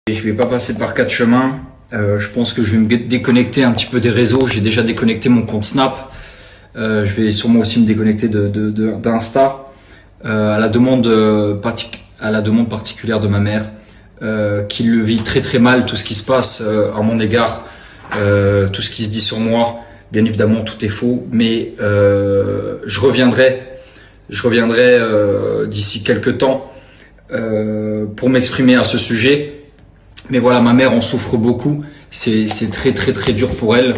Et je vais pas passer par quatre chemins. Je pense que je vais me déconnecter un petit peu des réseaux. J'ai déjà déconnecté mon compte Snap. Je vais sûrement aussi me déconnecter d'Insta. À la demande particulière de ma mère, qui le vit très très mal, tout ce qui se passe à mon égard, tout ce qui se dit sur moi. Bien évidemment, tout est faux, mais je reviendrai d'ici quelques temps pour m'exprimer à ce sujet. Mais voilà, ma mère en souffre beaucoup. C'est très très très dur pour elle.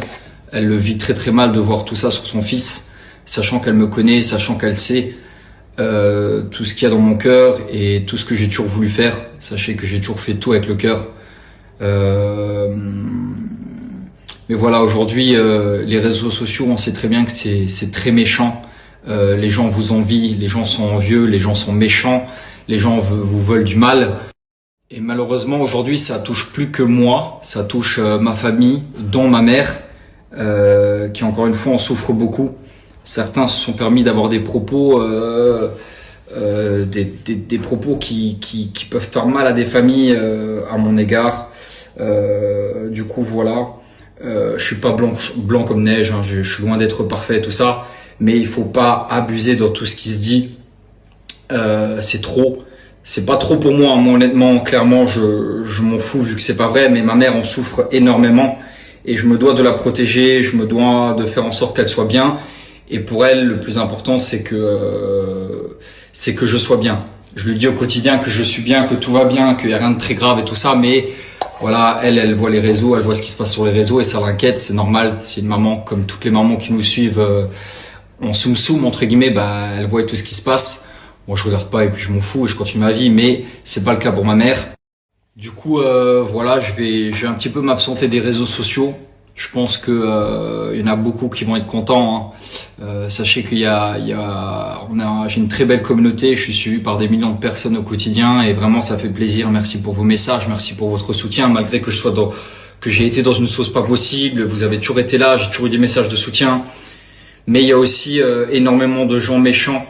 Elle le vit très très mal de voir tout ça sur son fils, sachant qu'elle me connaît, sachant qu'elle sait tout ce qu'il y a dans mon cœur et tout ce que j'ai toujours voulu faire. Sachez que j'ai toujours fait tout avec le cœur. Mais voilà, aujourd'hui, les réseaux sociaux, on sait très bien que c'est très méchant. Les gens vous envient, les gens sont envieux, les gens sont méchants, les gens vous veulent du mal. Et malheureusement, aujourd'hui, ça touche plus que moi, ça touche ma famille, dont ma mère, qui encore une fois en souffre beaucoup. Certains se sont permis d'avoir des propos, des propos qui peuvent faire mal à des familles à mon égard. Du coup, voilà. Je suis pas blanc comme neige, hein, je suis loin d'être parfait, tout ça. Mais il faut pas abuser dans tout ce qui se dit. C'est trop. C'est pas trop pour moi, honnêtement, clairement, je m'en fous vu que c'est pas vrai, mais ma mère en souffre énormément et je me dois de la protéger, je me dois de faire en sorte qu'elle soit bien. Et pour elle, le plus important, c'est que je sois bien. Je lui dis au quotidien que je suis bien, que tout va bien, qu'il y a rien de très grave et tout ça, mais voilà, elle voit les réseaux, elle voit ce qui se passe sur les réseaux et ça l'inquiète, c'est normal. Si une maman, comme toutes les mamans qui nous suivent, en soum entre guillemets, bah, elle voit tout ce qui se passe. Moi, je regarde pas et puis je m'en fous et je continue ma vie, mais c'est pas le cas pour ma mère. Du coup, voilà, je vais un petit peu m'absenter des réseaux sociaux. Je pense que y en a beaucoup qui vont être contents, hein. Sachez j'ai une très belle communauté. Je suis suivi par des millions de personnes au quotidien et vraiment ça fait plaisir. Merci pour vos messages, merci pour votre soutien, malgré que que j'ai été dans une sauce pas possible. Vous avez toujours été là, j'ai toujours eu des messages de soutien. Mais il y a aussi énormément de gens méchants.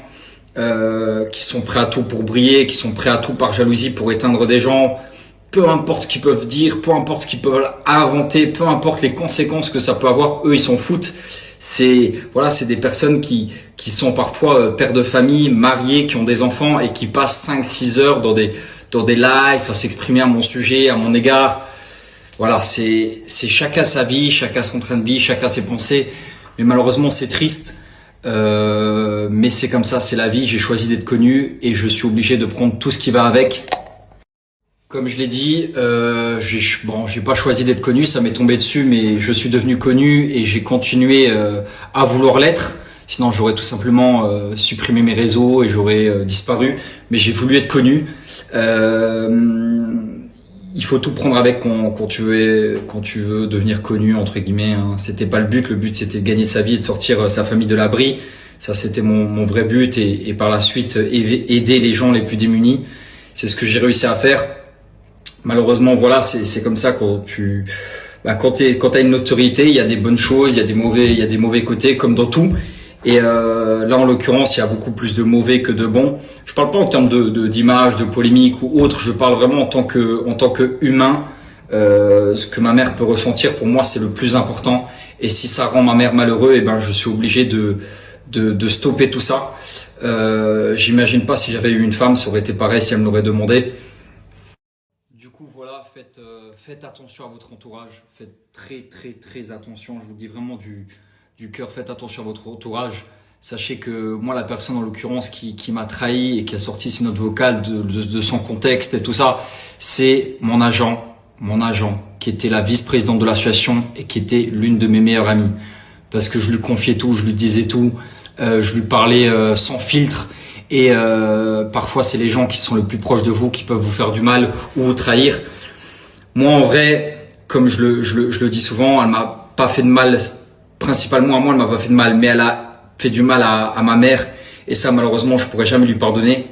Qui sont prêts à tout pour briller, qui sont prêts à tout par jalousie pour éteindre des gens, peu importe ce qu'ils peuvent dire, peu importe ce qu'ils peuvent inventer, peu importe les conséquences que ça peut avoir, eux ils s'en foutent. C'est des personnes qui sont parfois pères de famille, mariés, qui ont des enfants et qui passent 5-6 heures dans des lives à s'exprimer à mon sujet, à mon égard. Voilà, c'est chacun sa vie, chacun son train de vie, chacun ses pensées. Mais malheureusement c'est triste. Mais c'est comme ça, c'est la vie, j'ai choisi d'être connu et je suis obligé de prendre tout ce qui va avec. Comme je l'ai dit, j'ai pas choisi d'être connu, ça m'est tombé dessus, mais je suis devenu connu et j'ai continué à vouloir l'être. Sinon j'aurais tout simplement supprimé mes réseaux et j'aurais disparu, mais j'ai voulu être connu. Il faut tout prendre avec quand tu veux devenir connu entre guillemets, hein. C'était pas le but c'était de gagner sa vie et de sortir sa famille de l'abri. Ça c'était mon vrai but et par la suite aider les gens les plus démunis. C'est ce que j'ai réussi à faire. Malheureusement voilà, c'est comme ça quand t'as une notoriété, il y a des bonnes choses, il y a des mauvais côtés comme dans tout. Et là, en l'occurrence, il y a beaucoup plus de mauvais que de bons. Je parle pas en termes d'image, de polémique ou autre. Je parle vraiment en tant que humain. Ce que ma mère peut ressentir, pour moi, c'est le plus important. Et si ça rend ma mère malheureuse, je suis obligé de stopper tout ça. J'imagine pas si j'avais eu une femme, ça aurait été pareil si elle me l'aurait demandé. Du coup, voilà, faites attention à votre entourage. Faites très très très attention. Je vous dis vraiment du cœur, faites attention à votre entourage. Sachez que moi, la personne en l'occurrence qui m'a trahi et qui a sorti ses notes vocales de son contexte et tout ça, c'est mon agent, qui était la vice-présidente de l'association et qui était l'une de mes meilleures amies. Parce que je lui confiais tout, je lui disais tout, je lui parlais sans filtre. Et parfois, c'est les gens qui sont les plus proches de vous qui peuvent vous faire du mal ou vous trahir. Moi, en vrai, comme je le dis souvent, elle m'a pas fait de mal. Principalement à moi, elle m'a pas fait de mal, mais elle a fait du mal à ma mère et ça malheureusement je pourrais jamais lui pardonner.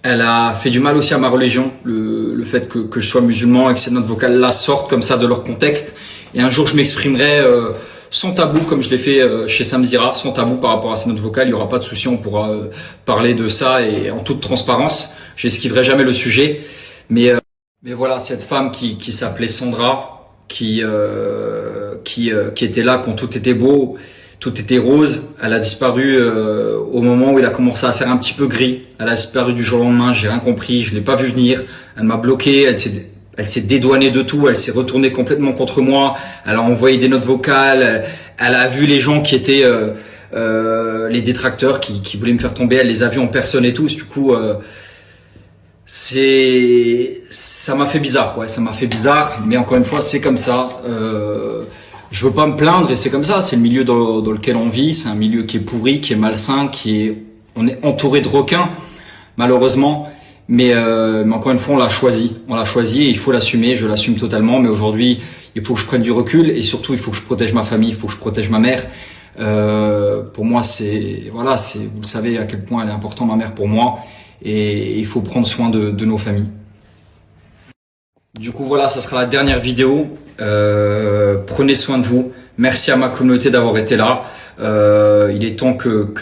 Elle a fait du mal aussi à ma religion, le fait que je sois musulman et que ces notes vocales là sortent comme ça de leur contexte. Et un jour je m'exprimerai sans tabou comme je l'ai fait chez Samzira, sans tabou par rapport à ces notes vocales, il y aura pas de souci, on pourra parler de ça et en toute transparence. J'esquiverai jamais le sujet, mais Mais voilà, cette femme qui s'appelait Sandra, qui était là quand tout était beau, tout était rose, elle a disparu au moment où il a commencé à faire un petit peu gris. Elle a disparu du jour au lendemain, j'ai rien compris, je l'ai pas vu venir. Elle m'a bloqué, elle s'est dédouanée de tout, elle s'est retournée complètement contre moi. Elle a envoyé des notes vocales, elle a vu les gens qui étaient les détracteurs qui voulaient me faire tomber, elle les a vus en personne et tout. Du coup, ça m'a fait bizarre, ouais, ça m'a fait bizarre, mais encore une fois, c'est comme ça. Je veux pas me plaindre et c'est comme ça, c'est le milieu dans lequel on vit, c'est un milieu qui est pourri, qui est malsain, on est entouré de requins, malheureusement, mais encore une fois, on l'a choisi et il faut l'assumer, je l'assume totalement, mais aujourd'hui, il faut que je prenne du recul et surtout, il faut que je protège ma famille, il faut que je protège ma mère. Pour moi, voilà, vous le savez à quel point elle est importante, ma mère, pour moi. Et il faut prendre soin de nos familles. Du coup voilà, ça sera la dernière vidéo. Prenez soin de vous. Merci à ma communauté d'avoir été là. Il est temps que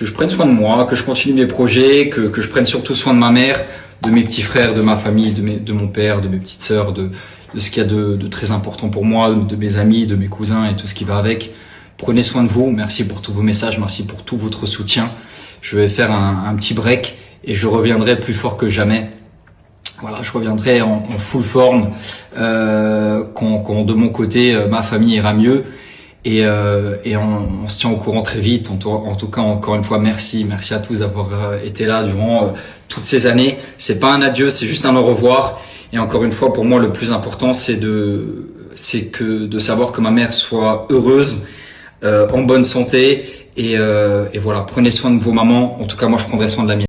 je prenne soin de moi, que je continue mes projets, que je prenne surtout soin de ma mère, de mes petits frères, de ma famille, de mon père, de mes petites sœurs, de ce qu'il y a de très important pour moi, de mes amis, de mes cousins et tout ce qui va avec. Prenez soin de vous. Merci pour tous vos messages. Merci pour tout votre soutien. Je vais faire un petit break et je reviendrai plus fort que jamais. Voilà, je reviendrai en full forme quand de mon côté ma famille ira mieux et on se tient au courant très vite. En tout cas, encore une fois, merci à tous d'avoir été là durant toutes ces années. C'est pas un adieu, c'est juste un au revoir. Et encore une fois, pour moi, le plus important, c'est de savoir que ma mère soit heureuse, en bonne santé. Et voilà, prenez soin de vos mamans. En tout cas, moi, je prendrai soin de la mienne.